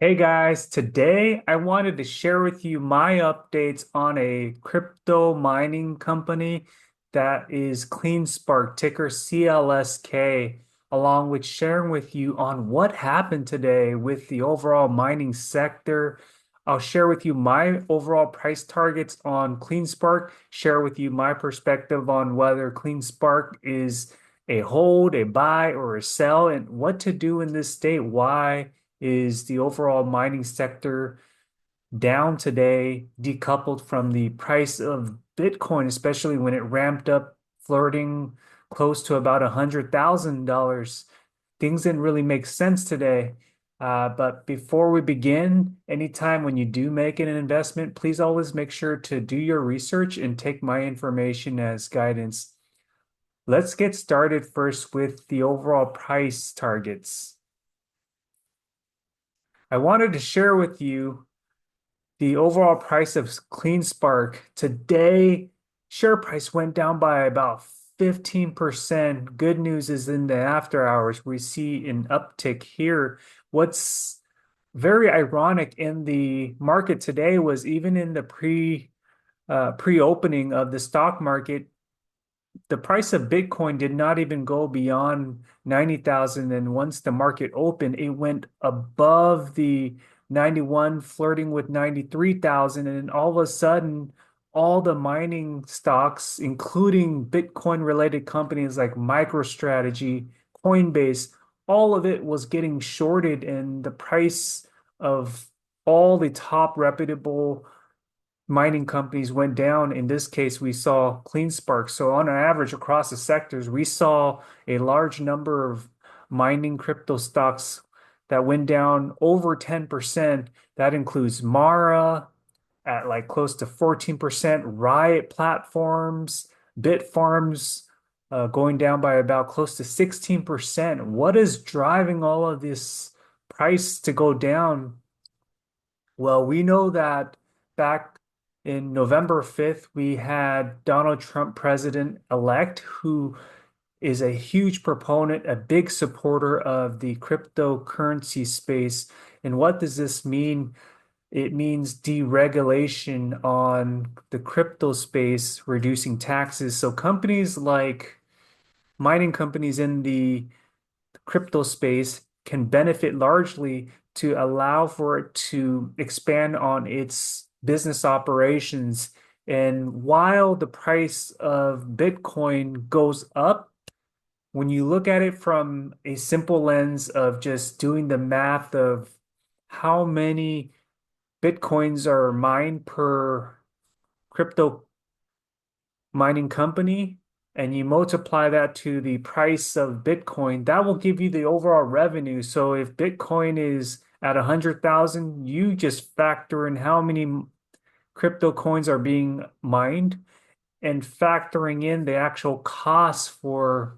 Hey guys, today I wanted to share with you my updates on a crypto mining company that is CleanSpark, ticker CLSK, along with sharing with you on what happened today with the overall mining sector. I'll share with you my overall price targets on CleanSpark, share with you my perspective on whether CleanSpark is a hold, a buy, or a sell, and what to do in this state. Why is the overall mining sector down today, decoupled from the price of Bitcoin, especially when it ramped up, flirting close to about $100,000. Things didn't really make sense today. But before we begin, anytime when you do make an investment, please always make sure to do your research and take my information as guidance. Let's get started first with the overall price targets. I wanted to share with you the overall price of CleanSpark. Today, share price went down by about 15%. Good news is in the after hours, we see an uptick here. What's very ironic in the market today was even in the pre-opening of the stock market, the price of Bitcoin did not even go beyond 90,000. And once the market opened, it went above the 91, flirting with 93,000. And then all of a sudden, all the mining stocks, including Bitcoin related companies like MicroStrategy, Coinbase, all of it was getting shorted. And the price of all the top reputable mining companies went down. In this case, we saw CleanSpark. So on an average across the sectors, we saw a large number of mining crypto stocks that went down over 10%. That includes Mara at like close to 14%, Riot Platforms, Bitfarms going down by about close to 16%. What is driving all of this price to go down? Well, we know that back in November 5th, we had Donald Trump president-elect, who is a huge proponent, a big supporter of the cryptocurrency space. And what does this mean? It means deregulation on the crypto space, reducing taxes. So companies like mining companies in the crypto space can benefit largely to allow for it to expand on its business operations. And while the price of Bitcoin goes up, when you look at it from a simple lens of just doing the math of how many Bitcoins are mined per crypto mining company, and you multiply that to the price of Bitcoin, that will give you the overall revenue. So if Bitcoin is at 100,000, you just factor in how many crypto coins are being mined and factoring in the actual cost for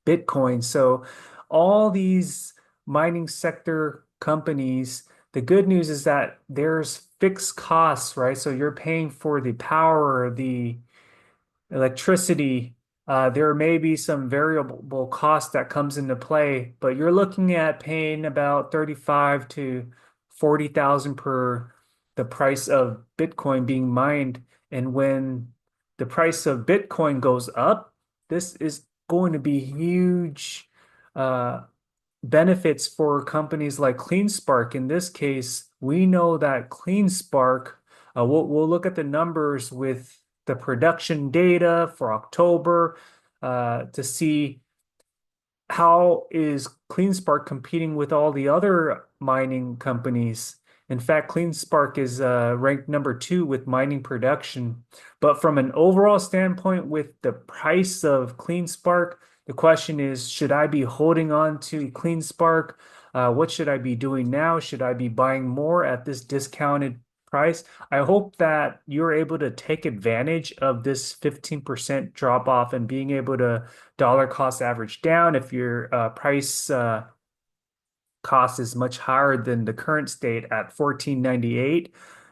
Bitcoin. So all these mining sector companies, the good news is that there's fixed costs, right? So you're paying for the power, the electricity. There may be some variable cost that comes into play, but you're looking at paying about 35 to 40,000 per the price of Bitcoin being mined. And when the price of Bitcoin goes up, this is going to be huge uh, benefits for companies like CleanSpark. In this case, we know that CleanSpark, we'll look at the numbers with the production data for October to see how is CleanSpark competing with all the other mining companies. In fact, CleanSpark is ranked number 2 with mining production. But from an overall standpoint, with the price of CleanSpark, the question is, should I be holding on to CleanSpark? What should I be doing now? Should I be buying more at this discounted price? I hope that you're able to take advantage of this 15% drop off and being able to dollar cost average down if your price cost is much higher than the current state at 14.98.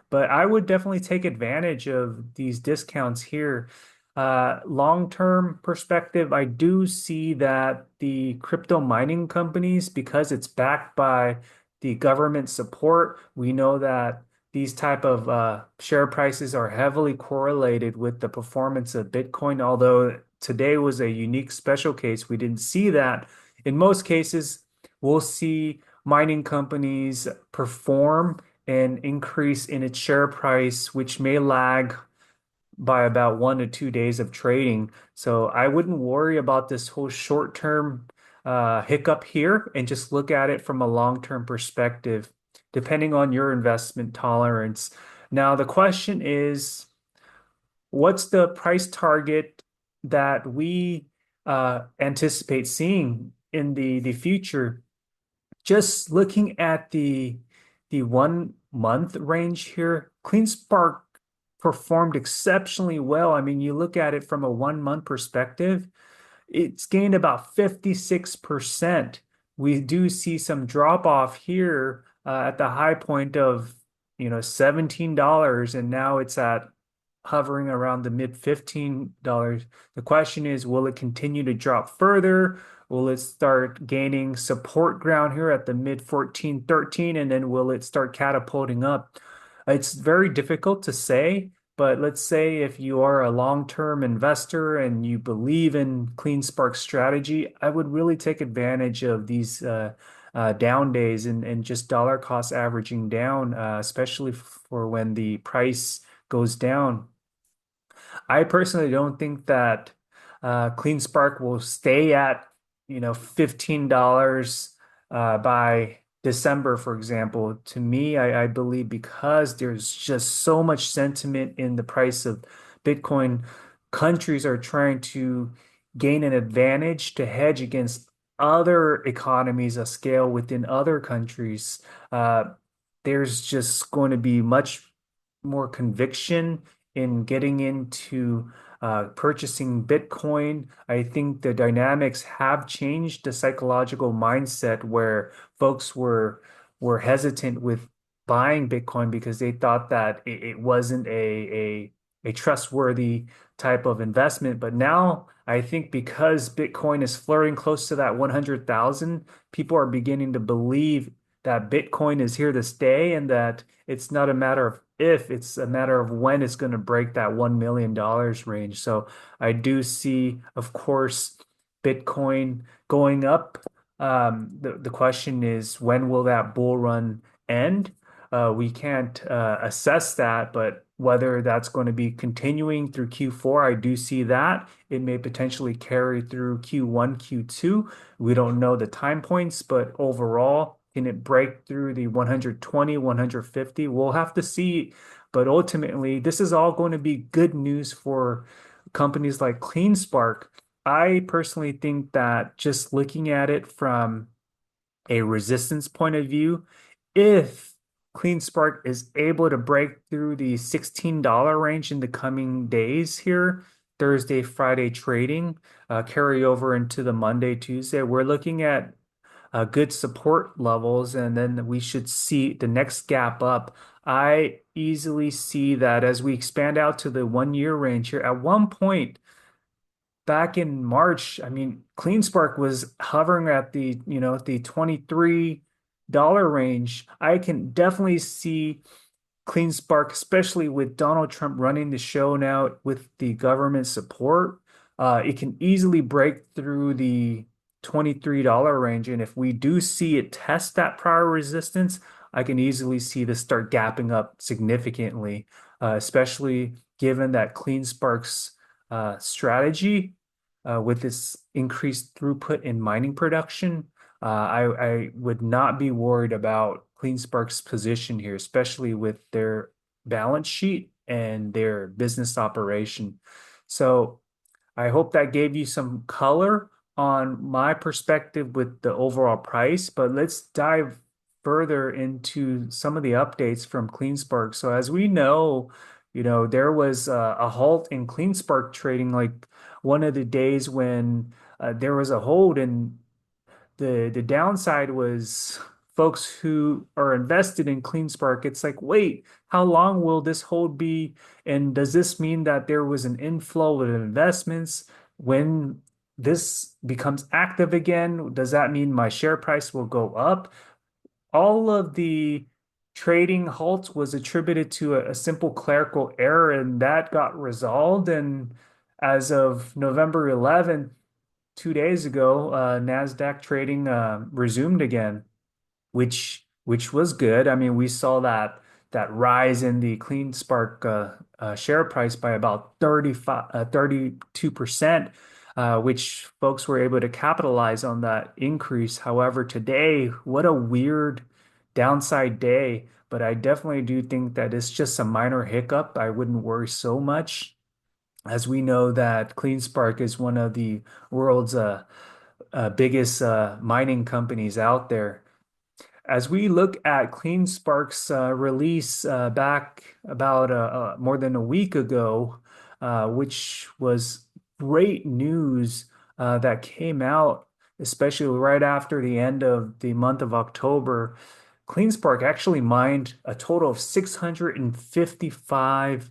But I would definitely take advantage of these discounts here. Long-term perspective, I do see that the crypto mining companies, because it's backed by the government support. We know that these type of share prices are heavily correlated with the performance of Bitcoin. Although today was a unique special case, we didn't see that. In most cases, we'll see mining companies perform an increase in its share price, which may lag by about 1 to 2 days of trading. So I wouldn't worry about this whole short-term hiccup here and just look at it from a long-term perspective, depending on your investment tolerance. Now, the question is, what's the price target that we anticipate seeing in the future? Just looking at the 1 month range here, CleanSpark performed exceptionally well. I mean, you look at it from a 1 month perspective, it's gained about 56%. We do see some drop off here at the high point of, $17, and now it's at hovering around the mid $15. The question is, will it continue to drop further? Will it start gaining support ground here at the mid 14, 13, and then will it start catapulting up? It's very difficult to say, but let's say if you are a long-term investor and you believe in CleanSpark strategy, I would really take advantage of these down days and just dollar cost averaging down, especially for when the price goes down. I personally don't think that CleanSpark will stay at, $15 by December, for example. To me, I believe because there's just so much sentiment in the price of Bitcoin, countries are trying to gain an advantage to hedge against other economies of scale within other countries. There's just going to be much more conviction in getting into purchasing Bitcoin. I think the dynamics have changed the psychological mindset where folks were hesitant with buying Bitcoin because they thought that it wasn't a trustworthy type of investment. But now I think because Bitcoin is flirting close to that 100,000, people are beginning to believe that Bitcoin is here to stay and that it's not a matter of if, it's a matter of when it's going to break that $1 million range. So I do see, of course, Bitcoin going up. The question is, when will that bull run end? We can't assess that, but whether that's going to be continuing through Q4, I do see that. It may potentially carry through Q1, Q2. We don't know the time points, but overall, can it break through the 120, 150? We'll have to see. But ultimately, this is all going to be good news for companies like CleanSpark. I personally think that just looking at it from a resistance point of view, if CleanSpark is able to break through the $16 range in the coming days here, Thursday, Friday trading, carry over into the Monday, Tuesday, we're looking at good support levels, and then we should see the next gap up. I easily see that as we expand out to the 1 year range here. At one point back in March, I mean, CleanSpark was hovering at the $23 range. I can definitely see CleanSpark, especially with Donald Trump running the show now with the government support, it can easily break through the $23 range. And if we do see it test that prior resistance, I can easily see this start gapping up significantly, especially given that CleanSpark's strategy with this increased throughput in mining production. I would not be worried about CleanSpark's position here, especially with their balance sheet and their business operation. So I hope that gave you some color on my perspective with the overall price, but let's dive further into some of the updates from CleanSpark. So as we know, there was a halt in CleanSpark trading, like one of the days when there was a hold, and the downside was folks who are invested in CleanSpark. It's like, wait, how long will this hold be? And does this mean that there was an inflow of investments? When this becomes active again, does that mean my share price will go up? all of the trading halts was attributed to a simple clerical error, and that got resolved. And as of November 11th, 2 days ago, Nasdaq trading resumed again, which was good. I mean, we saw that rise in the CleanSpark share price by about 32%, which folks were able to capitalize on that increase. However, today, what a weird downside day. But I definitely do think that it's just a minor hiccup. I wouldn't worry so much, as we know that CleanSpark is one of the world's biggest mining companies out there. As we look at CleanSpark's release back about more than a week ago, which was great news that came out, especially right after the end of the month of October. CleanSpark actually mined a total of 655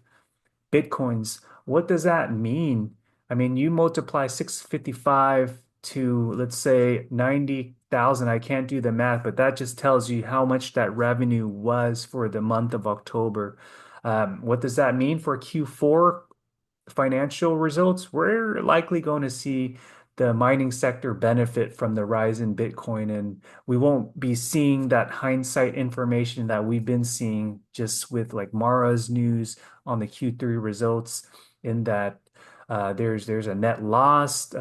Bitcoins. What does that mean? I mean, you multiply 655 to, let's say, 90,000. I can't do the math, but that just tells you how much that revenue was for the month of October. What does that mean for Q4 financial results? We're likely going to see the mining sector benefit from the rise in Bitcoin, and we won't be seeing that hindsight information that we've been seeing just with like Mara's news on the Q3 results, in that there's a net loss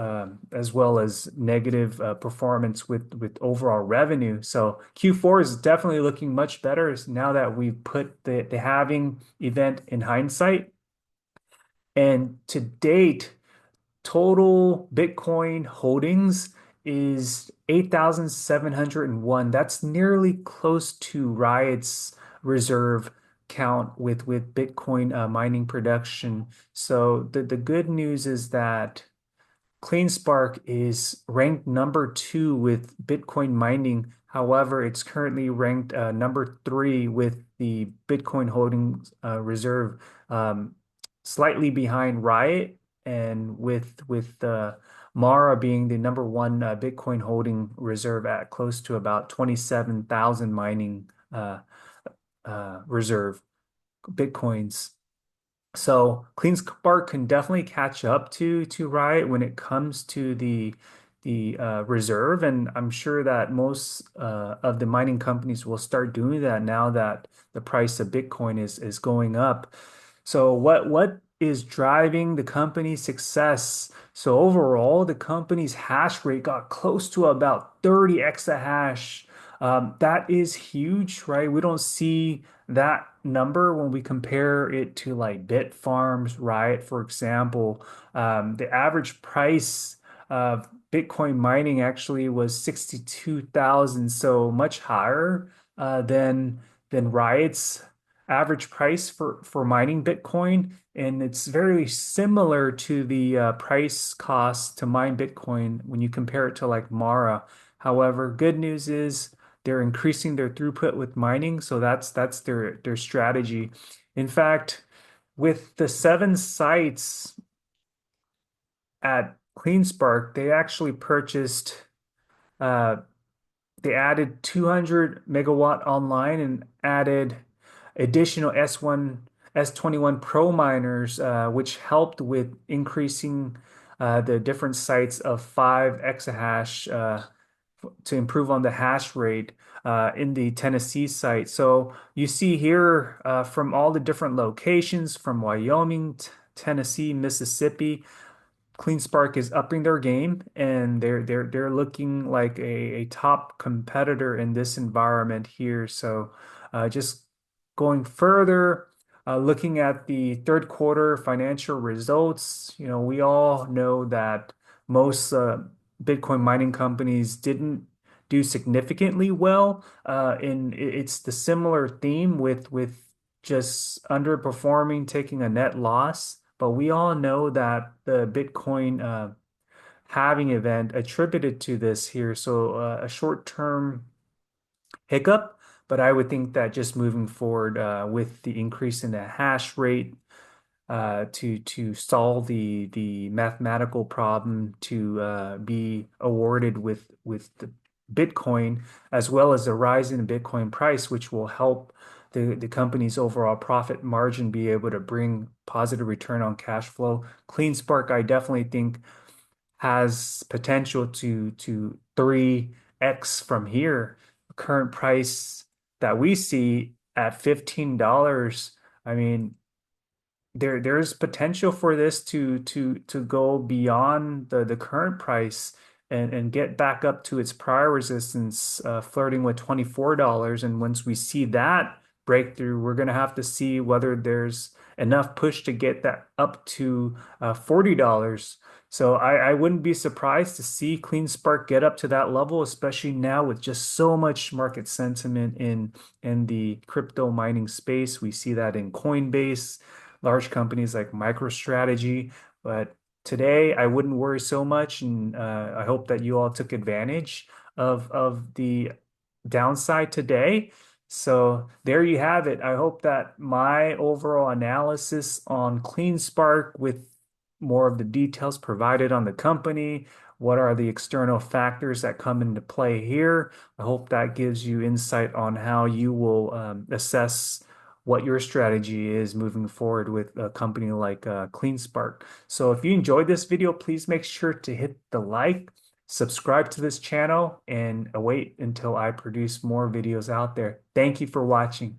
as well as negative performance with overall revenue. So Q4 is definitely looking much better now that we've put the halving event in hindsight. And to date, total Bitcoin holdings is 8,701. That's nearly close to Riot's reserve count with Bitcoin mining production. So the good news is that CleanSpark is ranked number two with Bitcoin mining. However, it's currently ranked number three with the Bitcoin holdings reserve, slightly behind Riot, and with Mara being the number one Bitcoin holding reserve at close to about 27,000 mining reserve Bitcoins. So CleanSpark can definitely catch up to Riot when it comes to the reserve, and I'm sure that most of the mining companies will start doing that now that the price of Bitcoin is going up. So what is driving the company's success? So overall, the company's hash rate got close to about 30 exahash. That is huge, right? We don't see that number when we compare it to like Bitfarms, Riot, for example. The average price of Bitcoin mining actually was 62,000, so much higher than Riot's average price for mining Bitcoin. And it's very similar to the price cost to mine Bitcoin when you compare it to like Mara. However, good news is they're increasing their throughput with mining, so that's their strategy. In fact, with the 7 sites at CleanSpark, they actually purchased uh, they added 200 megawatt online and added additional S21 Pro miners, which helped with increasing the different sites of 5 exahash to improve on the hash rate in the Tennessee site. So you see here from all the different locations from Wyoming, Tennessee, Mississippi, CleanSpark is upping their game, and they're looking like a top competitor in this environment here. So just going further, looking at the third quarter financial results, we all know that most Bitcoin mining companies didn't do significantly well. And it's the similar theme with just underperforming, taking a net loss. But we all know that the Bitcoin halving event attributed to this here. So a short-term hiccup, but I would think that just moving forward with the increase in the hash rate to solve the mathematical problem to be awarded with Bitcoin, as well as the rise in the Bitcoin price, which will help the company's overall profit margin be able to bring positive return on cash flow. CleanSpark, I definitely think has potential to 3x from here. Current price that we see at $15. I mean, there's potential for this to go beyond the current price and get back up to its prior resistance, flirting with $24. And once we see that breakthrough, we're going to have to see whether there's enough push to get that up to $40. So I wouldn't be surprised to see CleanSpark get up to that level, especially now with just so much market sentiment in the crypto mining space. We see that in Coinbase, large companies like MicroStrategy. But today, I wouldn't worry so much, and I hope that you all took advantage of the downside today. So there you have it. I hope that my overall analysis on CleanSpark with more of the details provided on the company, what are the external factors that come into play here. I hope that gives you insight on how you will assess what your strategy is moving forward with a company like CleanSpark. So if you enjoyed this video, please make sure to hit the like, subscribe to this channel, and await until I produce more videos out there. Thank you for watching.